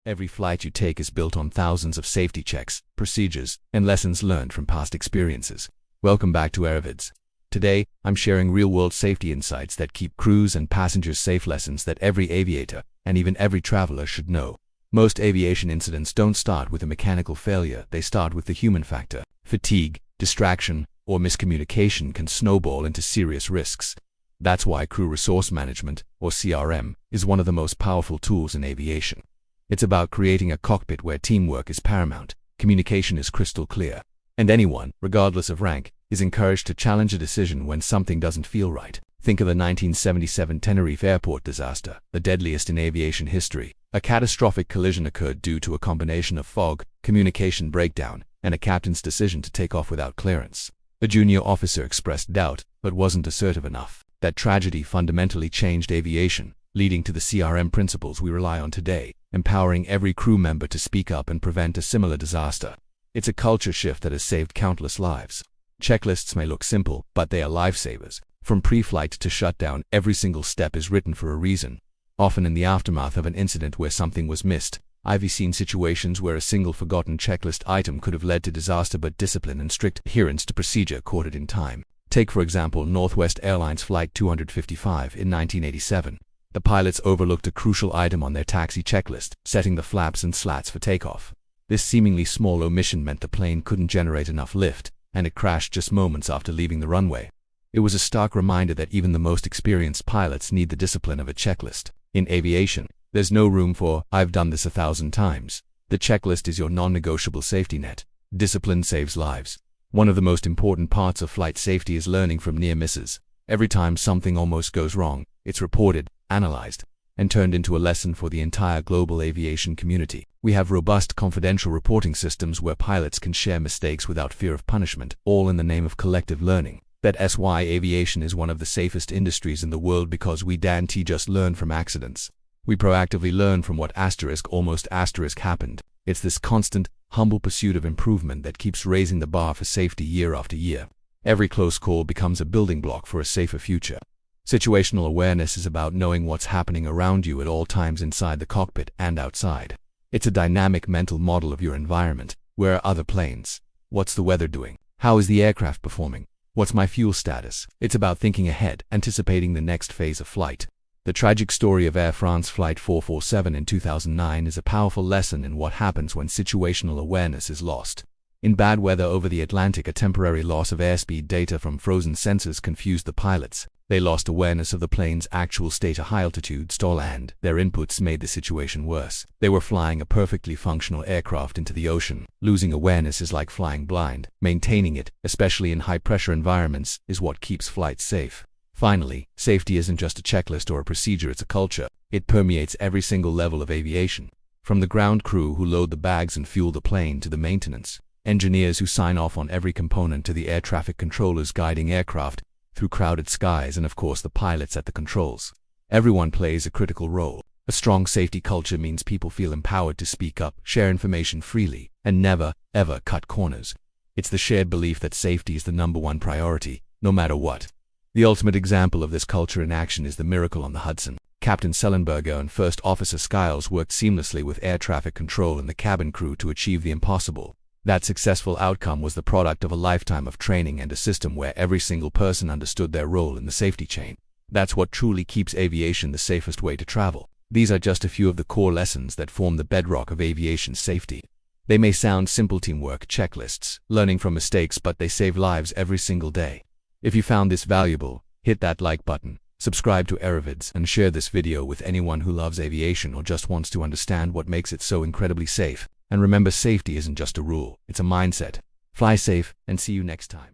Every flight you take is built on thousands of safety checks, procedures, and lessons learned from past experiences. Welcome back to Aviation. Today, I'm sharing real-world safety insights that keep crews and passengers safe, lessons that every aviator, and even every traveler, should know. Most aviation incidents don't start with a mechanical failure, they start with the human factor. Fatigue, distraction, or miscommunication can snowball into serious risks. That's why crew resource management, or CRM, is one of the most powerful tools in aviation. It's about creating a cockpit where teamwork is paramount, communication is crystal clear, and anyone, regardless of rank, is encouraged to challenge a decision when something doesn't feel right. Think of the 1977 Tenerife airport disaster, the deadliest in aviation history. A catastrophic collision occurred due to a combination of fog, communication breakdown, and a captain's decision to take off without clearance. A junior officer expressed doubt, but wasn't assertive enough. That tragedy fundamentally changed aviation, leading to the CRM principles we rely on today, empowering every crew member to speak up and prevent a similar disaster. It's a culture shift that has saved countless lives. Checklists may look simple, but they are lifesavers. From pre-flight to shutdown, every single step is written for a reason. Often in the aftermath of an incident where something was missed, I've seen situations where a single forgotten checklist item could have led to disaster, but discipline and strict adherence to procedure caught it in time. Take, for example, Northwest Airlines Flight 255 in 1987. The pilots overlooked a crucial item on their taxi checklist, setting the flaps and slats for takeoff. This seemingly small omission meant the plane couldn't generate enough lift, and it crashed just moments after leaving the runway. It was a stark reminder that even the most experienced pilots need the discipline of a checklist. In aviation, there's no room for, "I've done this 1,000 times." The checklist is your non-negotiable safety net. Discipline saves lives. One of the most important parts of flight safety is learning from near misses. Every time something almost goes wrong, it's reported, analyzed, and turned into a lesson for the entire global aviation community. We have robust confidential reporting systems where pilots can share mistakes without fear of punishment, all in the name of collective learning. That's why aviation is one of the safest industries in the world, because we don't just learn from accidents. We proactively learn from what almost happened. It's this constant, humble pursuit of improvement that keeps raising the bar for safety year after year. Every close call becomes a building block for a safer future. Situational awareness is about knowing what's happening around you at all times, inside the cockpit and outside. It's a dynamic mental model of your environment. Where are other planes? What's the weather doing? How is the aircraft performing? What's my fuel status? It's about thinking ahead, anticipating the next phase of flight. The tragic story of Air France Flight 447 in 2009 is a powerful lesson in what happens when situational awareness is lost. In bad weather over the Atlantic, a temporary loss of airspeed data from frozen sensors confused the pilots. They lost awareness of the plane's actual state, a high altitude stall, and their inputs made the situation worse. They were flying a perfectly functional aircraft into the ocean. Losing awareness is like flying blind. Maintaining it, especially in high-pressure environments, is what keeps flights safe. Finally, safety isn't just a checklist or a procedure, it's a culture. It permeates every single level of aviation. From the ground crew who load the bags and fuel the plane, to the maintenance engineers who sign off on every component, to the air traffic controllers guiding aircraft through crowded skies, and of course the pilots at the controls. Everyone plays a critical role. A strong safety culture means people feel empowered to speak up, share information freely, and never, ever cut corners. It's the shared belief that safety is the #1 priority, no matter what. The ultimate example of this culture in action is the Miracle on the Hudson. Captain Sellenberger and First Officer Skiles worked seamlessly with air traffic control and the cabin crew to achieve the impossible. That successful outcome was the product of a lifetime of training and a system where every single person understood their role in the safety chain. That's what truly keeps aviation the safest way to travel. These are just a few of the core lessons that form the bedrock of aviation safety. They may sound simple: teamwork, checklists, learning from mistakes, but they save lives every single day. If you found this valuable, hit that like button, subscribe to Aviation, and share this video with anyone who loves aviation or just wants to understand what makes it so incredibly safe. And remember, safety isn't just a rule, it's a mindset. Fly safe, and see you next time.